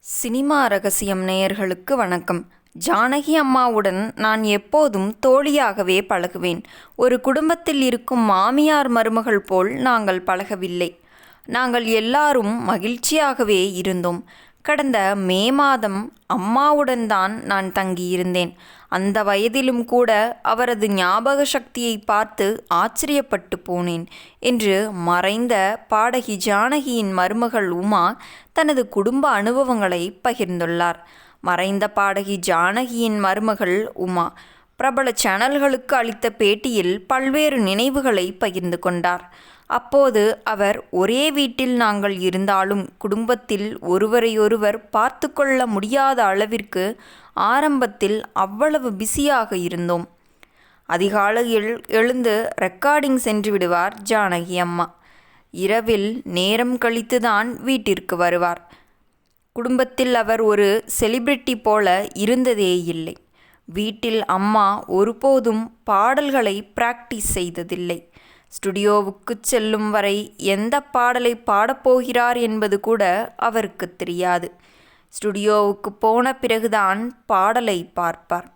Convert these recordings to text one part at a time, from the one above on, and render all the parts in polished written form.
Cinema ரகசியம் நேயர்களுக்கு வணக்கம். ஜானகி அம்மாவுடன் நான் எப்போதும் தோழியாகவே பழகுவேன். ஒரு குடும்பத்தில் இருக்கும் மாமியார் மருமகள் போல் நாங்கள் பழகவில்லை. நாங்கள் எல்லாரும் மகிழ்ச்சியாகவே இருந்தோம். கடந்த மே மாதம் அம்மாவுடன் தான் நான் தங்கியிருந்தேன். அந்த வயதிலும் கூட அவரது ஞாபக சக்தியை பார்த்து ஆச்சரியப்பட்டு போனேன் என்று மறைந்த பாடகி ஜானகியின் மருமகள் உமா தனது குடும்ப அனுபவங்களை பகிர்ந்துள்ளார். மறைந்த பாடகி ஜானகியின் மருமகள் உமா பிரபல சேனல்களுக்கு அளித்த பேட்டியில் பல்வேறு நினைவுகளை பகிர்ந்து கொண்டார். அப்போது அவர், ஒரே வீட்டில் நாங்கள் இருந்தாலும் குடும்பத்தில் ஒருவரையொருவர் பார்த்து கொள்ள முடியாத அளவிற்கு ஆரம்பத்தில் அவ்வளவு பிஸியாக இருந்தோம். அதிகாலையில் எழுந்து ரெக்கார்டிங் சென்று விடுவார் ஜானகி அம்மா. இரவில் நேரம் கழித்துதான் வீட்டிற்கு வருவார். குடும்பத்தில் அவர் ஒரு செலிபிரிட்டி போல இருந்ததே இல்லை. வீட்டில் அம்மா ஒருபோதும் பாடல்களை பிராக்டிஸ் செய்ததில்லை. ஸ்டுடியோவுக்கு செல்லும் வரை எந்த பாடலை பாடப்போகிறார் என்பது கூட அவருக்கு தெரியாது. ஸ்டுடியோவுக்கு போன பிறகுதான் பாடலை பார்ப்பார்.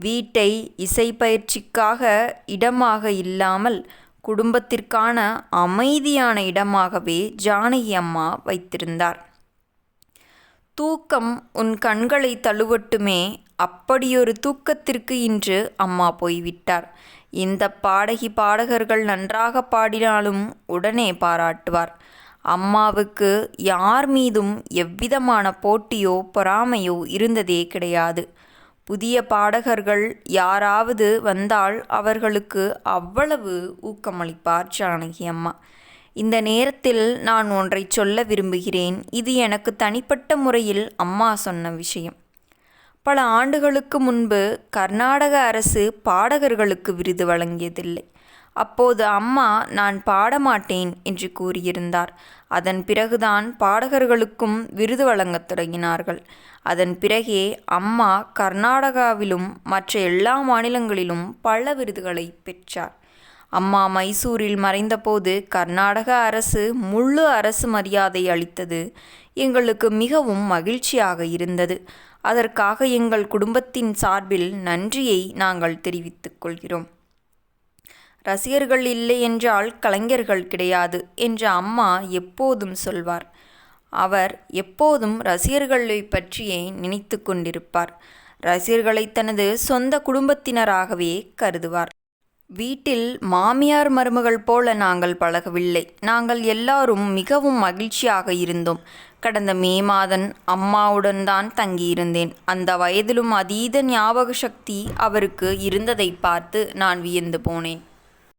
வீட்டை இசை பயிற்சிக்காக இடமாக இல்லாமல் குடும்பத்திற்கான அமைதியான இடமாகவே ஜானகி அம்மா வைத்திருந்தார். தூக்கம் உன் கண்களை தழுவட்டுமே, அப்படியொரு தூக்கத்திற்கு இன்று அம்மா போய்விட்டார். இந்த பாடகி பாடகர்கள் நன்றாக பாடினாலும் உடனே பாராட்டுவார். அம்மாவுக்கு யார் மீதும் எவ்விதமான போட்டியோ பொறாமையோ இருந்ததே கிடையாது. புதிய பாடகர்கள் யாராவது வந்தால் அவர்களுக்கு அவ்வளவு ஊக்கமளிப்பார் ஜானகி அம்மா. இந்த நேரத்தில் நான் ஒன்றை சொல்ல விரும்புகிறேன். இது எனக்கு தனிப்பட்ட முறையில் அம்மா சொன்ன விஷயம். பல ஆண்டுகளுக்கு முன்பு கர்நாடக அரசு பாடகர்களுக்கு விருது வழங்கியதில்லை. அப்போது அம்மா, நான் பாடமாட்டேன் என்று கூறியிருந்தார். அதன் பிறகுதான் பாடகர்களுக்கும் விருது வழங்கத் தொடங்கினார்கள். அதன் பிறகே அம்மா கர்நாடகாவிலும் மற்ற எல்லா மாநிலங்களிலும் பல விருதுகளை பெற்றார். அம்மா மைசூரில் மறைந்தபோது கர்நாடக அரசு முழு அரசு மரியாதை அளித்தது எங்களுக்கு மிகவும் மகிழ்ச்சியாக இருந்தது. அதற்காக எங்கள் குடும்பத்தின் சார்பில் நன்றியை நாங்கள் தெரிவித்துக் கொள்கிறோம். ரசிகர்கள் இல்லை என்றால் கலைஞர்கள் கிடையாது என்று அம்மா எப்போதும் சொல்வார். அவர் எப்போதும் ரசிகர்களை பற்றியே நினைத்து கொண்டிருப்பார். ரசிகர்களை தனது சொந்த குடும்பத்தினராகவே கருதுவார். வீட்டில் மாமியார் மருமகள் போல நாங்கள் பழகவில்லை. நாங்கள் எல்லாரும் மிகவும் மகிழ்ச்சியாக இருந்தோம். கடந்த மே மாதம் அம்மாவுடன் தான் தங்கியிருந்தேன். அந்த வயதிலும் அதீத ஞாபக சக்தி அவருக்கு இருந்ததை பார்த்து நான் வியந்து போனேன்.